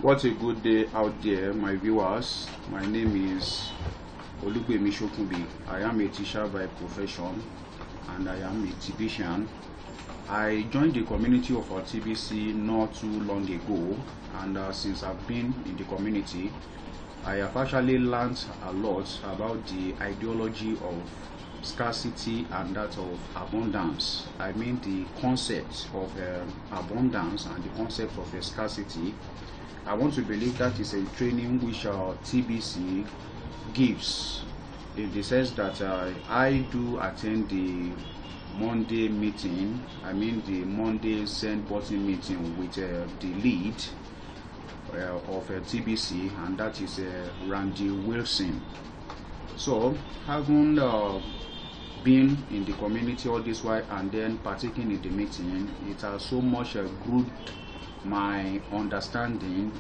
What a good day out there, my viewers. My name is Olugbemi Shokunbi. I am a teacher by profession and I am a TBCian. I joined the community of our TBC not too long ago, and since I've been in the community, I have actually learned a lot about the ideology of scarcity and that of abundance. I mean the concept of abundance and the concept of scarcity. I want to believe that is a training which our TBC gives, in the sense that I do attend the Monday meeting, I mean the Monday send button meeting with the lead of TBC, and that is Randy Wilson. So having been in the community all this while and then partaking in the meeting, it has so much groomed my understanding,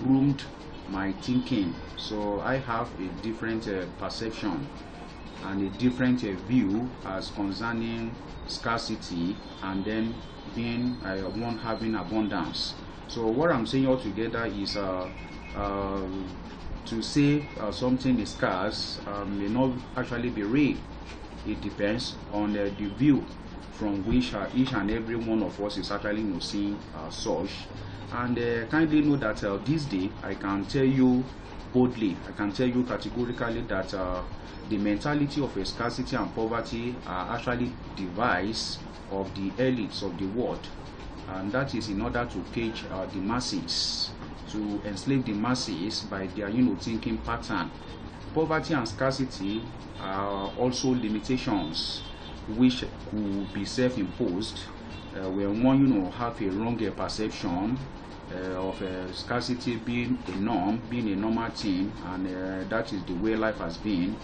groomed my thinking. So I have a different perception and a different view as concerning scarcity and then being one having abundance. So what I'm saying altogether is to say something is scarce may not actually be real. It depends on the view from which each and every one of us is actually seeing such. And kindly know that this day I can tell you boldly, I can tell you categorically that the mentality of scarcity and poverty are actually device of the elites of the world, and that is in order to cage the masses, to enslave the masses by their thinking pattern. Poverty and scarcity are also limitations which could be self-imposed when one have a wrong perception of scarcity being a norm, being a normal thing, and that is the way life has been.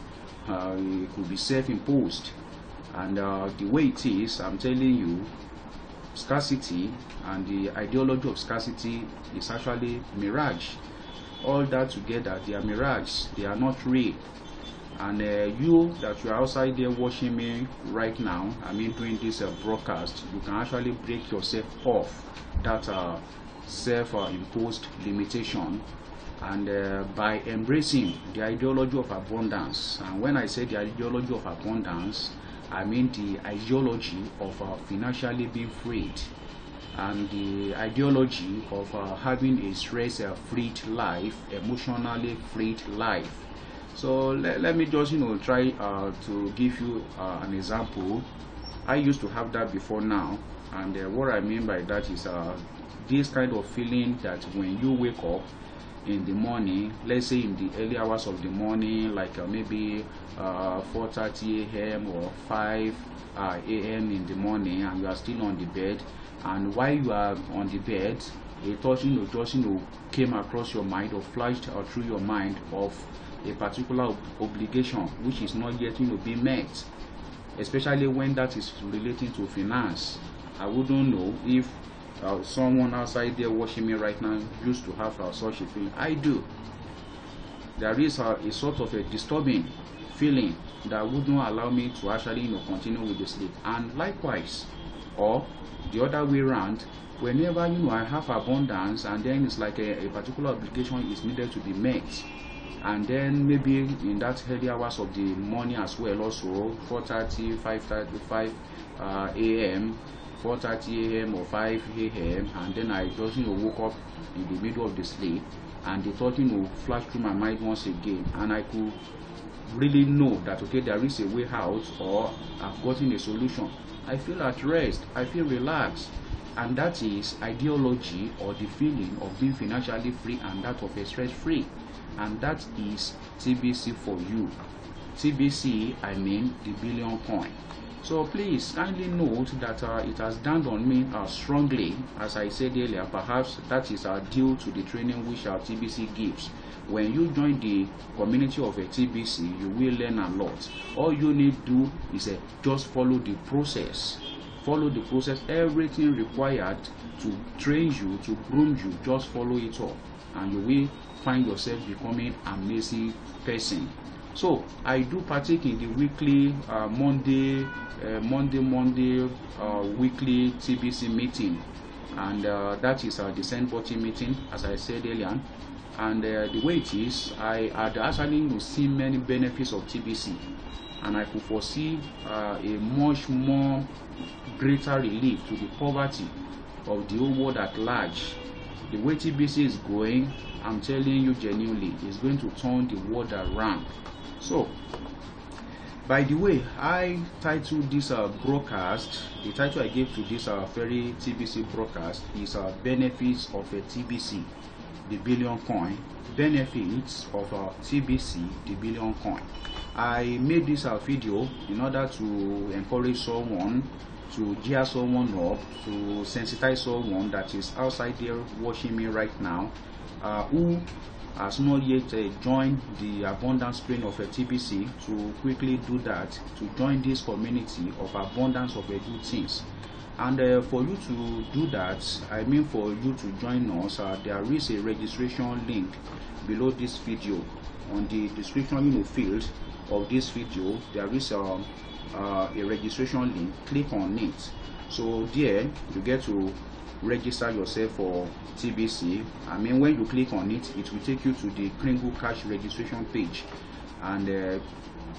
It could be self-imposed, and the way it is, I'm telling you, scarcity and the ideology of scarcity is actually mirage. All that together, they are mirage, they are not real. And you that you are outside there watching me right now, doing this broadcast, you can actually break yourself off that self-imposed limitation, and by embracing the ideology of abundance. And when I say the ideology of abundance, I mean the ideology of financially being freed, and the ideology of having a stress-freed life, emotionally freed life. So let me just try to give you an example. I used to have that before now, and what I mean by that is this kind of feeling that when you wake up in the morning, let's say in the early hours of the morning, like maybe 4:30 a.m. or 5 a.m. in the morning, and you are still on the bed, and while you are on the bed, a thought just came across your mind or flashed through your mind of a particular obligation which is not yet being met, especially when that is relating to finance. I wouldn't know if someone outside there watching me right now used to have such a feeling. I do. There is a sort of a disturbing feeling that would not allow me to actually continue with the sleep. And likewise, or the other way around, whenever I have abundance and then it's like a particular obligation is needed to be met, and then maybe in that early hours of the morning as well, also 4:30, 5:35 a.m., 4:30 a.m. or 5 a.m., and then I just woke up in the middle of the sleep, and the thought flashed through my mind once again, and I could really know that okay, there is a way out, or I've gotten a solution. I feel at rest, I feel relaxed, and that is ideology or the feeling of being financially free and that of a stress free. And that is TBC for you. TBC, I mean the billion coin. So please kindly note that it has dawned on me strongly, as I said earlier. Perhaps that is due to the training which our TBC gives. When you join the community of a TBC, you will learn a lot. All you need to do is just follow the process. Follow the process. Everything required to train you, to groom you, just follow it up, and you will find yourself becoming an amazing person. So I do partake in the weekly Monday weekly TBC meeting, and that is the send button meeting, as I said earlier. And the way it is, I had actually seen many benefits of TBC, and I could foresee a much more greater relief to the poverty of the whole world at large. The way TBC is going, I'm telling you genuinely, is going to turn the world around. So, by the way, I titled this broadcast, the title I gave to this very TBC broadcast is Benefits of a TBC, the billion coin. Benefits of TBC, the billion coin. I made this video in order to encourage someone, to gear someone up, to sensitize someone that is outside there watching me right now, who has not yet joined the abundance train of a TBC, to quickly do that, to join this community of abundance of good things. And for you to do that, I mean for you to join us, there is a registration link below this video. On the description field of this video, there is a registration link. Click on it. So there you get to register yourself for TBC. I mean, when you click on it, it will take you to the Kringle Cash registration page, and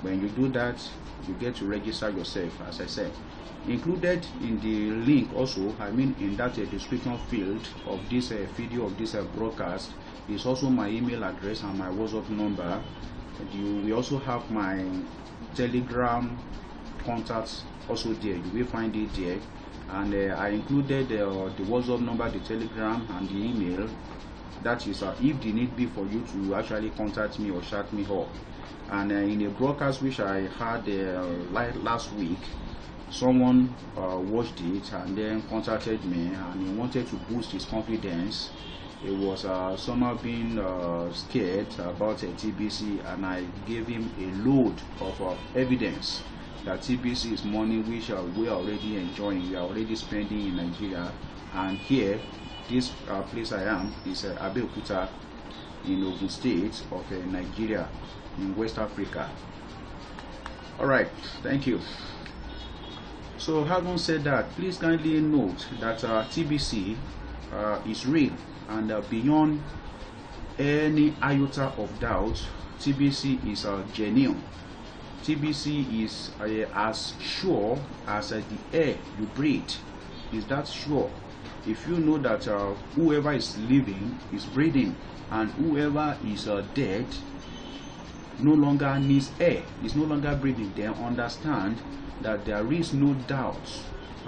when you do that, you get to register yourself. As I said, included in the link also, I mean in that description field of this video, of this broadcast, is also my email address and my WhatsApp number. You will also have my Telegram contacts also there. You will find it there. And I included the WhatsApp number, the Telegram, and the email. That is if the need be for you to actually contact me or chat me up. And in a broadcast which I had last week, someone watched it and then contacted me, and he wanted to boost his confidence. He was somehow being scared about a TBC, and I gave him a load of evidence that TBC is money which we are already enjoying, we are already spending in Nigeria. And here, this place I am is Abeokuta in Ogun State of Nigeria, in West Africa. Alright, thank you. So having said that, please kindly note that TBC is real, and beyond any iota of doubt, TBC is genuine. TBC is as sure as the air you breathe. Is that sure? If you know that whoever is living is breathing, and whoever is dead no longer needs air, is no longer breathing, then understand that there is no doubt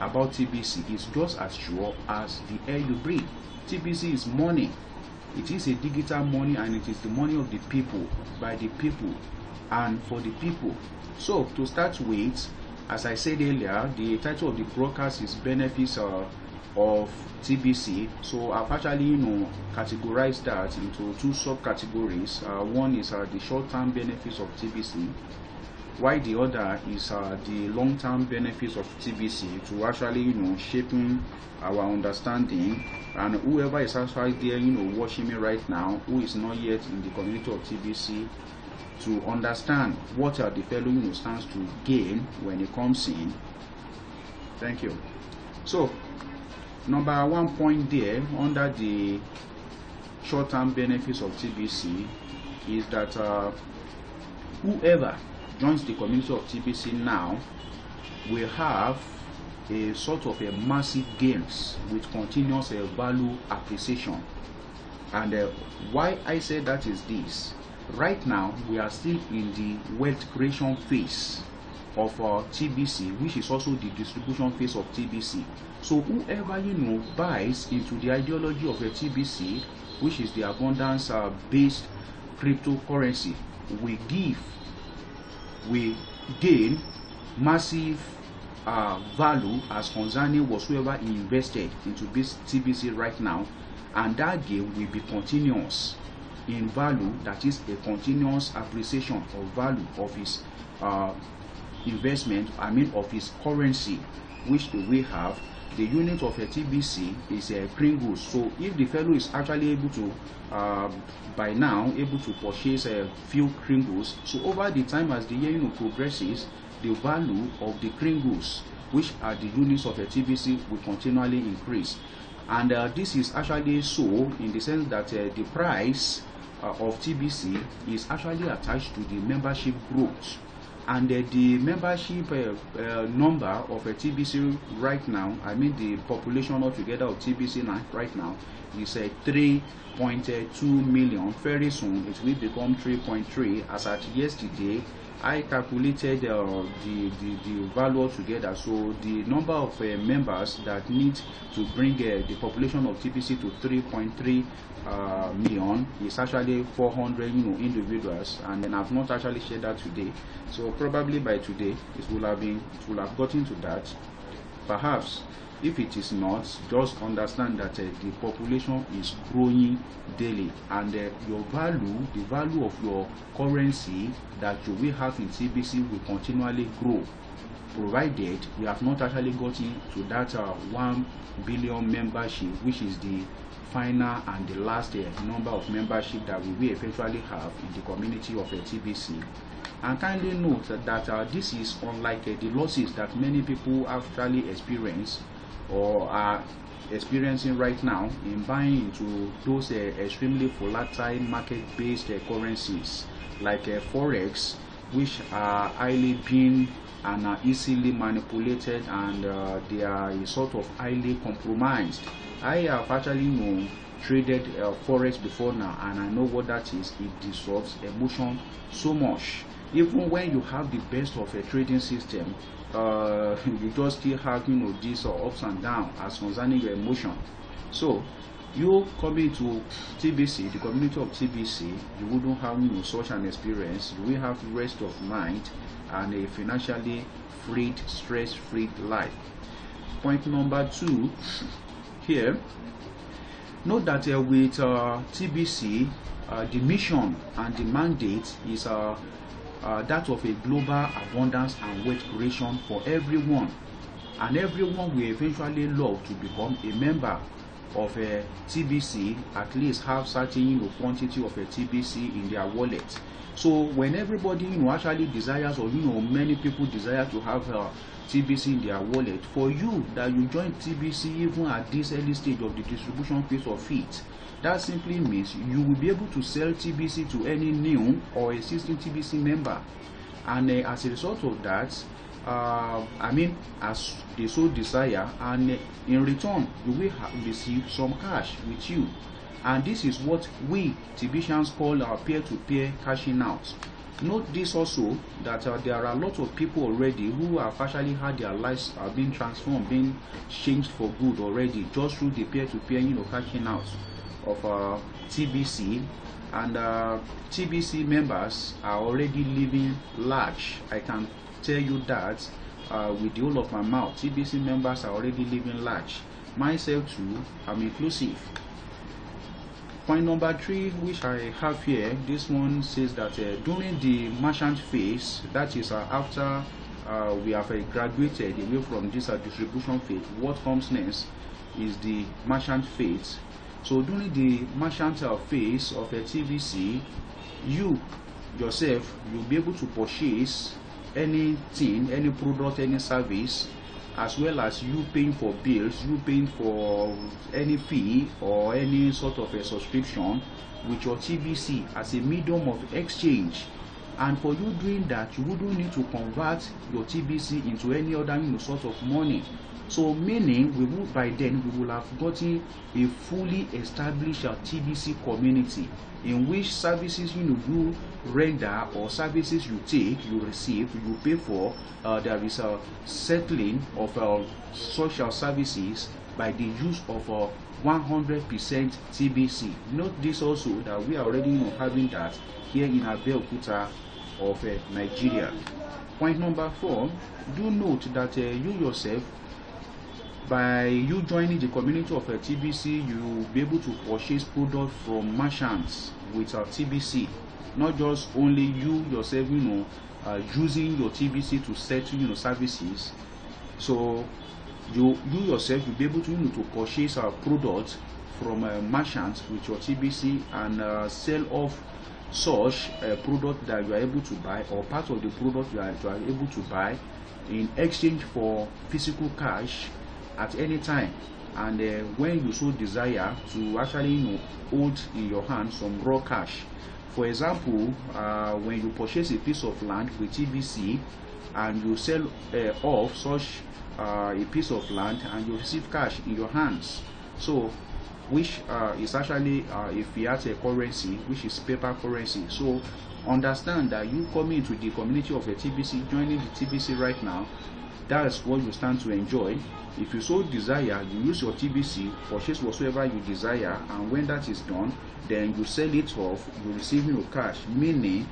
about TBC. It's just as sure as the air you breathe. TBC is money. It is a digital money, and it is the money of the people, by the people, and for the people. So to start with, as I said earlier, the title of the broadcast is Benefits of TBC. So I've actually categorized that into two subcategories. One is the short-term benefits of TBC, while the other is the long-term benefits of TBC, to actually shaping our understanding. And whoever is actually there watching me right now, who is not yet in the community of TBC, to understand what are the fellow stands to gain when it comes in. Thank you. So number one point there under the short-term benefits of TBC is that whoever joins the community of TBC now will have a sort of a massive gains with continuous value appreciation. And why I say that is this: right now we are still in the wealth creation phase of TBC, which is also the distribution phase of TBC. So whoever buys into the ideology of a TBC, which is the abundance based cryptocurrency, we gain massive value as concerning whatsoever invested into this TBC right now, and that gain will be continuous in value. That is a continuous appreciation of value of his investment, I mean of his currency, which we have. The unit of a TBC is a Kringle. So if the fellow is actually able to by now able to purchase a few Kringles, so over the time as the year progresses, the value of the Kringles, which are the units of a TBC, will continually increase. And this is actually so in the sense that the price of TBC is actually attached to the membership growth. And the membership number of a TBC right now, I mean the population altogether of TBC right now, is 3.2 million. Very soon it will become 3.3. As at yesterday, I calculated the value altogether. So the number of members that need to bring the population of TBC to 3.3 million is actually 400 individuals, and then I've not actually shared that today. So probably by today it will have gotten to that. Perhaps if it is not, just understand that the population is growing daily, and your value, the value of your currency that you will have in TBC will continually grow, provided we have not actually gotten to that 1 billion membership, which is the final and the last number of membership that we will eventually have in the community of TBC. And kindly note that this is unlike the losses that many people actually experience or are experiencing right now in buying into those extremely volatile market-based currencies like forex, which are highly being and are easily manipulated, and they are a sort of highly compromised. I have actually traded forex before now, and I know what that is. It disrupts emotion so much. Even when you have the best of a trading system, you just still have these ups and downs as concerning your emotion. So you coming to TBC, the community of TBC, you wouldn't have such an experience. You will have rest of mind and a financially freed, stress-free life. Point number 2 here. Note that with TBC, the mission and the mandate is that of a global abundance and wealth creation for everyone, and everyone will eventually love to become a member of a TBC, at least have certain quantity of a TBC in their wallet. So when everybody actually desires, or many people desire to have TBC in their wallet, for you that you join TBC even at this early stage of the distribution phase of it, that simply means you will be able to sell TBC to any new or existing TBC member. And as a result of that, I mean, as they so desire, and in return you will receive some cash with you. And this is what we TBCians call our peer-to-peer cashing out. Note this also, that there are a lot of people already who have actually had their lives being transformed, being changed for good already, just through the peer-to-peer cashing out of TBC. And TBC members are already living large. I can tell you that with the whole of my mouth. TBC members are already living large. Myself too, I'm inclusive. Point number 3, which I have here, this one says that during the merchant phase, that is after we have graduated away from this distribution phase, what comes next is the merchant phase. So during the merchant phase of a TBC, you yourself, you'll be able to purchase anything, any product, any service, as well as you paying for bills, you paying for any fee or any sort of a subscription with your TBC as a medium of exchange. And for you doing that, you wouldn't need to convert your TBC into any other sort of money. So meaning by then we will have gotten a fully established TBC community in which services you render or services you take, you receive, you pay for, there is a settling of social services by the use of 100% TBC. Note this also, that we are already having that here in Abeokuta of Nigeria. Point number 4, do note that you yourself, by you joining the community of a TBC, you will be able to purchase products from merchants with a TBC. Not just only you yourself, using your TBC to settle services. So you yourself will be able to purchase a product from merchants with your TBC and sell off such a product that you are able to buy, or part of the product you are able to buy, in exchange for physical cash at any time. and when you so desire to actually hold in your hand some raw cash. For example, when you purchase a piece of land with TBC and you sell off such a piece of land and you receive cash in your hands, so which is actually a fiat currency, which is paper currency. So understand that you coming into the community of a TBC, joining the TBC right now, that's what you stand to enjoy. If you so desire, you use your TBC, purchase whatsoever you desire, and when that is done, then you sell it off, you receive your cash, meaning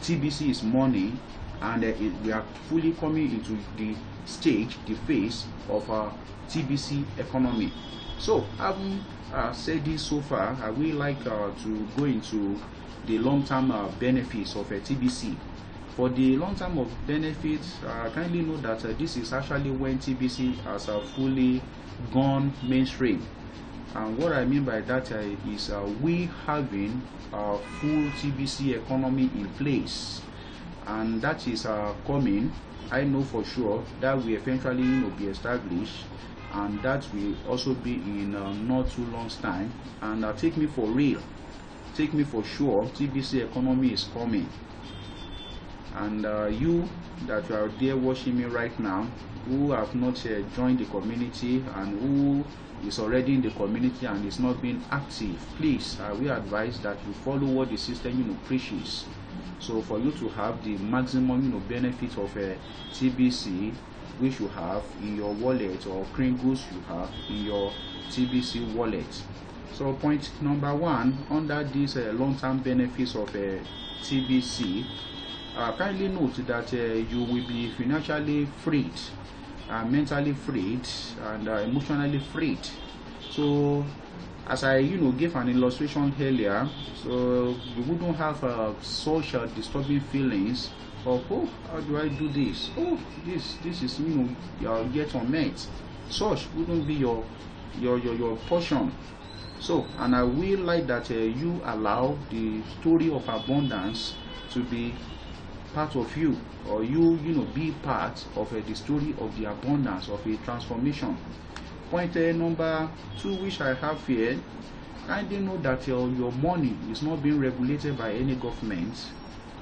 TBC is money, and we are fully coming into the stage, the phase of our TBC economy. So having said this so far, I would like to go into the long-term benefits of a TBC. For the long-term of benefits, kindly know that this is actually when TBC has fully gone mainstream. And what I mean by that is we having a full TBC economy in place, and that is coming. I know for sure that will eventually be established, and that will also be in not too long time. And take me for real, take me for sure, TBC economy is coming. And you that are there watching me right now, who have not joined the community and who is already in the community and is not being active, please, we advise that you follow what the system preaches. So for you to have the maximum benefit of a TBC, which you have in your wallet, or Kringles you have in your TBC wallet. So point number one, under these long-term benefits of a TBC, kindly note that you will be financially freed, mentally freed, and emotionally freed. So as I gave an illustration earlier, so you wouldn't have such disturbing feelings of, oh, how do I do this? Oh, this is yet unmet. Such wouldn't be your portion. So, and I will like that you allow the story of abundance to be part of you, or you be part of the story of the abundance of a transformation. Point number two, which I have here, kindly know that your money is not being regulated by any government,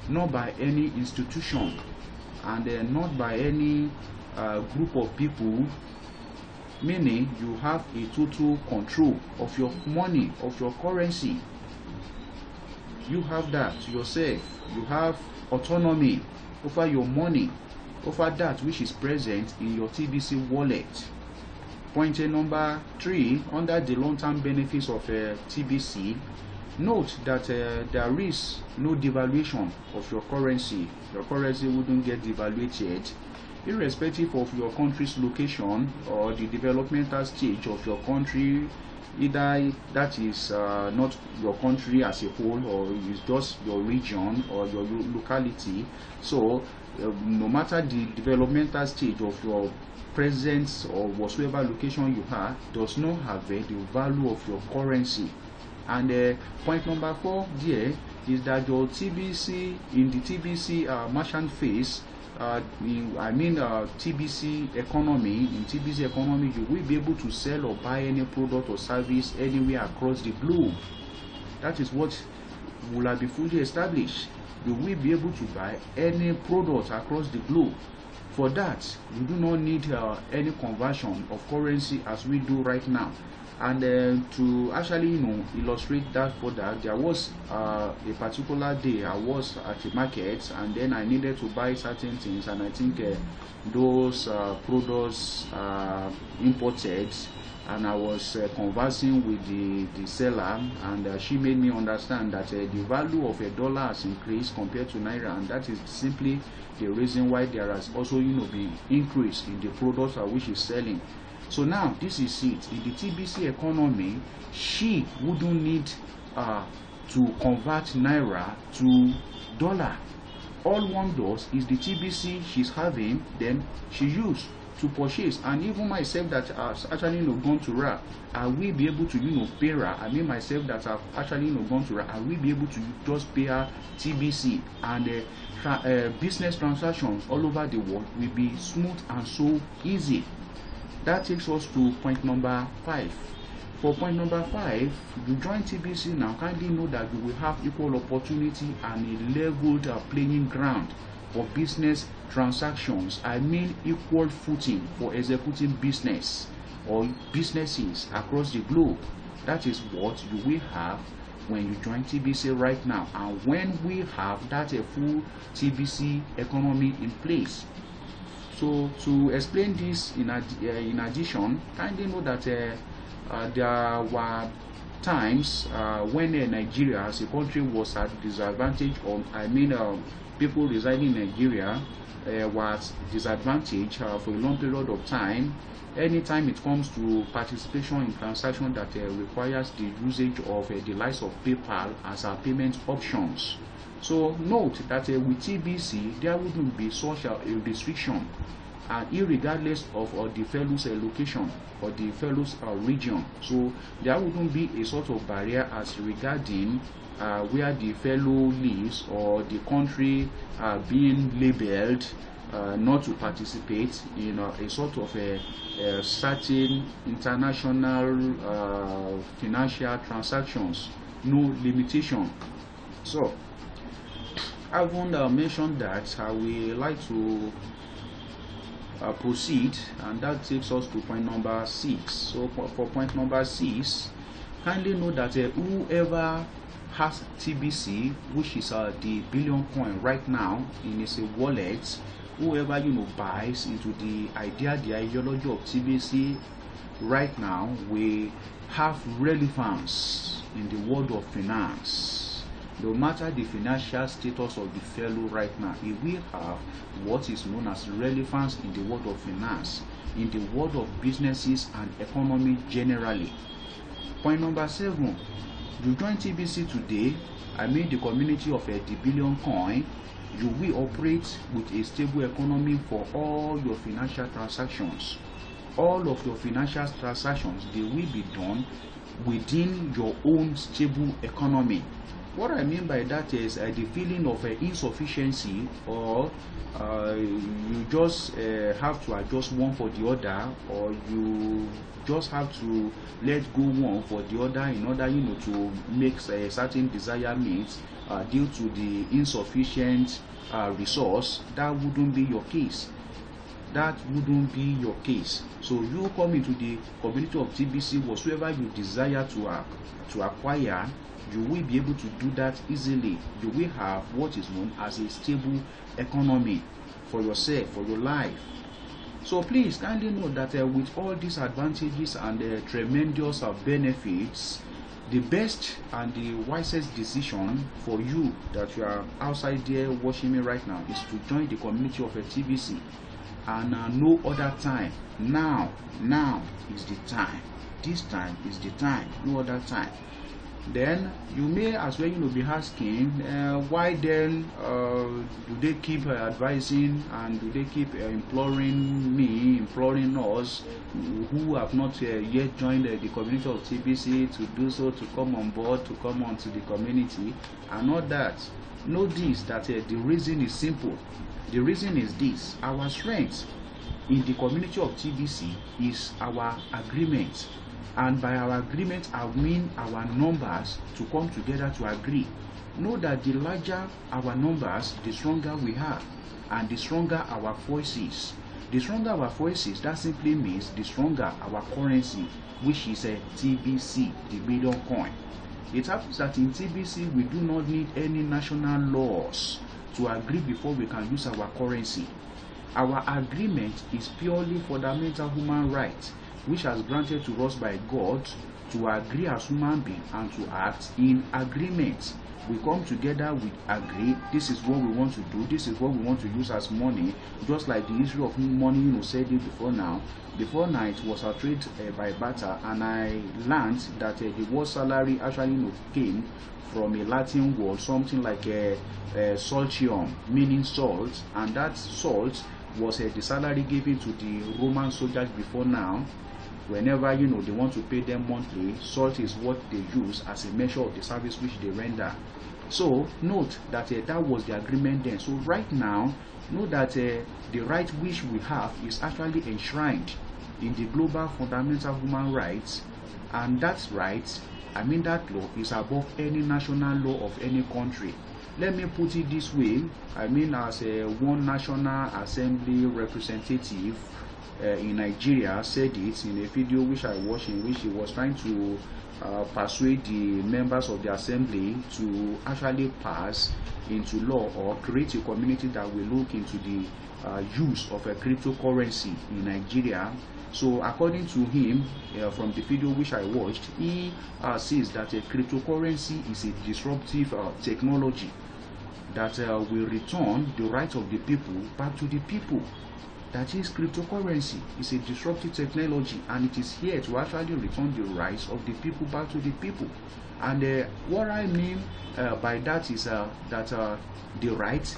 not by any institution, and not by any group of people, meaning you have a total control of your money, of your currency. You have that yourself. You have autonomy over your money, over that which is present in your TBC wallet. Point number three, under the long-term benefits of TBC, note that there is no devaluation of your currency. Your currency wouldn't get devaluated, irrespective of your country's location or the developmental stage of your country. Either that is not your country as a whole, or is just your region or your locality. So no matter the developmental stage of your presence or whatsoever location you have, does not have the value of your currency. And point number four there is that your TBC, in the TBC merchant phase, TBC economy, in TBC economy, you will be able to sell or buy any product or service anywhere across the globe. That is what will be fully established. You will be able to buy any product across the globe. For that, you do not need any conversion of currency as we do right now. And to actually illustrate that further, there was a particular day I was at the market, and then I needed to buy certain things, and I think those products imported, and I was conversing with the seller, and she made me understand that the value of a dollar has increased compared to naira, and that is simply the reason why there has also been increase in the products which is selling. So now this is it. In the TBC economy, she wouldn't need to convert naira to dollar. All one does is the TBC she's having, then she use to purchase. And even myself that has actually gone to RA, I will be able to pay her. I mean myself that have actually gone to RA, I will be able to just pay her TBC, and business transactions all over the world will be smooth and so easy. That takes us to point number 5. For point number 5, you join TBC now, kindly know that you will have equal opportunity and a leveled playing ground for business transactions. I mean equal footing for executing business or businesses across the globe. That is what you will have when you join TBC right now, and when we have that a full TBC economy in place. So to explain this in addition, kindly know that there were times when Nigeria as a country was at disadvantage, or people residing in Nigeria was disadvantaged for a long period of time. Anytime it comes to participation in transactions that requires the usage of the likes of PayPal as our payment options. So note that with TBC there wouldn't be such a restriction, irregardless of the fellow's location or the fellow's region. So there wouldn't be a sort of barrier as regarding where the fellow lives or the country being labeled not to participate in a sort of a certain international financial transactions. No limitation. So I want to mention that I will like to proceed, and that takes us to point number 6. So for point number 6, kindly know that whoever has TBC, which is the billion coin right now in his wallet, whoever buys into the ideology of TBC right now will have relevance in the world of finance. No matter the financial status of the fellow right now, he will have what is known as relevance in the world of finance, in the world of businesses and economy generally. Point number 7, you join TBC today, the community of the billion coin, you will operate with a stable economy for all your financial transactions. All of your financial transactions, they will be done within your own stable economy. What I mean by that is the feeling of insufficiency, or you just have to adjust one for the other, or you just have to let go one for the other in order to make a certain desire meet due to the insufficient resource. That wouldn't be your case. That wouldn't be your case. So you come into the community of TBC, whatsoever you desire to acquire, you will be able to do that easily. You will have what is known as a stable economy for yourself, for your life. So please kindly know that with all these advantages and tremendous benefits, the best and the wisest decision for you that you are outside there watching me right now is to join the community of a TBC, and no other time. Now is the time. This time is the time, no other time. Then you may as well be asking, why then do they keep advising, and do they keep imploring us who have not yet joined the community of TBC to do so, to come on board, to come on to the community and all that? Know this, that the reason is simple. The reason is this: our strength in the community of TBC is our agreement. And by our agreement, I mean our numbers to come together to agree. Know that the larger our numbers, the stronger we are, and the stronger our voices. The stronger our voices, that simply means the stronger our currency, which is a TBC, the billion coin. It happens that in TBC, we do not need any national laws to agree before we can use our currency. Our agreement is purely fundamental human right, which has granted to us by God to agree as human beings and to act in agreement. We come together, we agree, this is what we want to do, this is what we want to use as money, just like the issue of money, said it before now. Before now, it was a trade by barter, and I learned that the word salary actually came from a Latin word, something like saltium, meaning salt, and that salt was the salary given to the Roman soldiers before now. Whenever they want to pay them monthly, salt is what they use as a measure of the service which they render. So note that that was the agreement then. So right now, know that the right which we have is actually enshrined in the global fundamental human rights, and that right, I mean that law is above any national law of any country. Let me put it this way, I mean as one National Assembly representative in Nigeria said it in a video which I watched, in which he was trying to persuade the members of the assembly to actually pass into law or create a community that will look into the use of a cryptocurrency in Nigeria. So according to him, from the video which I watched, he says that a cryptocurrency is a disruptive technology that will return the rights of the people back to the people. That is, cryptocurrency is a disruptive technology, and it is here to actually return the rights of the people back to the people. And what I mean by that is that the rights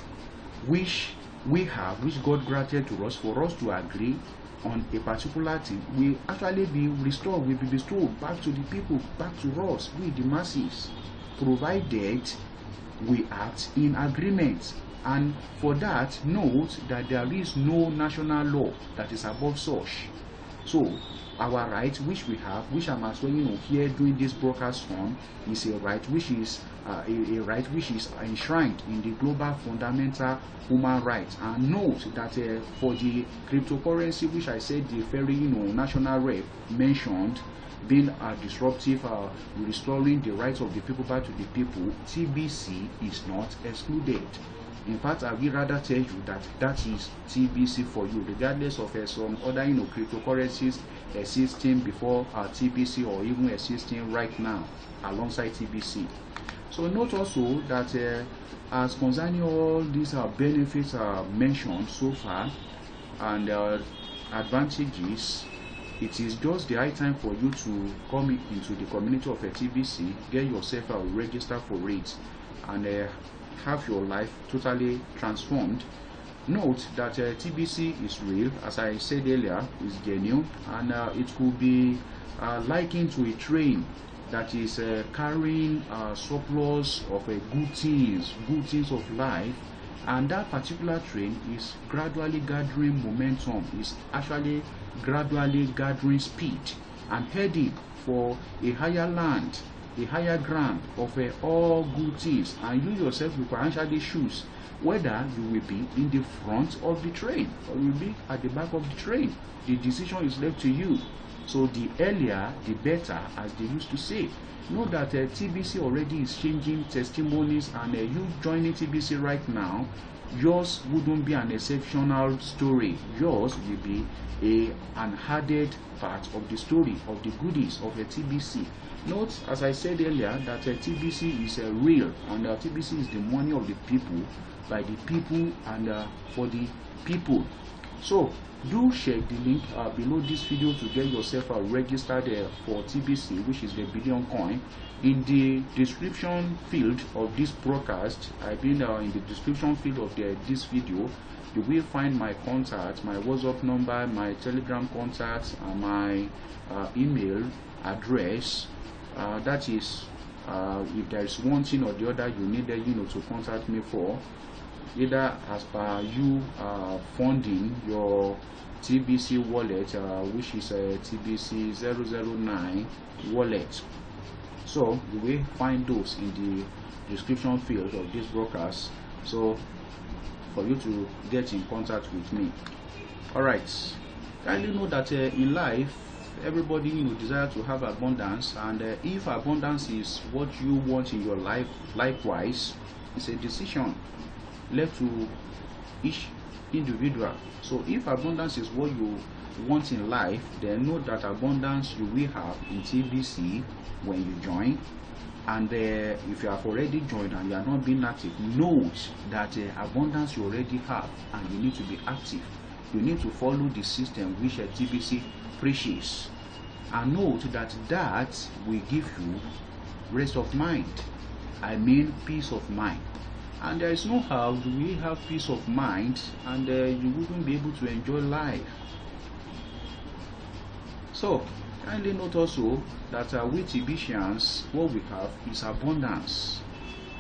which we have, which God granted to us, for us to agree on a particular thing, will actually be restored, will be bestowed back to the people, back to us, we the masses, provided we act in agreement. And for that, note that there is no national law that is above such. So our right which we have, which I'm as well here doing this broadcast on, is a right which is a right which is enshrined in the global fundamental human rights. And note that for the cryptocurrency which I said the very national rep mentioned being disruptive, restoring the rights of the people back to the people, TBC is not excluded. In fact, I will rather tell you that that is TBC for you, regardless of some other cryptocurrencies existing before TBC or even existing right now alongside TBC. So note also that as concerning all these benefits mentioned so far and advantages, it is just the high time for you to come into the community of a TBC, get yourself registered for it, and have your life totally transformed. Note that TBC is real, as I said earlier, is genuine, and it could be likened to a train that is carrying surplus of good things of life, and that particular train is gradually gathering momentum, is actually gradually gathering speed and heading for a higher land, a higher ground of all good things. And you yourself will actually choose whether you will be in the front of the train or you will be at the back of the train. The decision is left to you. So the earlier the better, as they used to say. Know that TBC already is changing testimonies, and you joining TBC right now, yours wouldn't be an exceptional story. Yours will be an added part of the story of the goodies of a TBC. Note, as I said earlier, that TBC is real, and TBC is the money of the people, by the people, and for the people. So do check the link below this video to get yourself registered for TBC, which is the Billion Coin. In the description field of this broadcast, I've been in the description field of this video, you will find my contact, my WhatsApp number, my Telegram contact, and my email address. That is, if there is one thing or the other you need to contact me for, either as per you funding your TBC wallet, which is a TBC 009 wallet. So you will find those in the description field of this broadcast, so for you to get in contact with me. Alright, kindly know that in life everybody desire to have abundance, and if abundance is what you want in your life, likewise it's a decision left to each individual. So if abundance is what you want in life, then know that abundance you will have in TBC when you join. And if you have already joined and you are not being active, note that abundance you already have, and you need to be active. You need to follow the system which TBC preaches, and note that that will give you rest of mind, I mean peace of mind. And there is no how do we have peace of mind and you wouldn't be able to enjoy life. So kindly note also that with TBCians, what we have is abundance.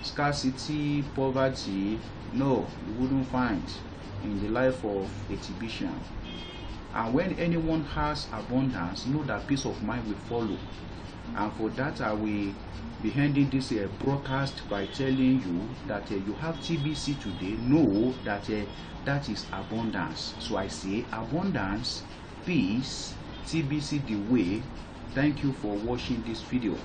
Scarcity, poverty, no, you wouldn't find in the life of a TBCian. And when anyone has abundance, know that peace of mind will follow. And for that, I will be ending this broadcast by telling you that you have TBC today. Know that that is abundance. So I say abundance, peace, TBC the way. Thank you for watching this video.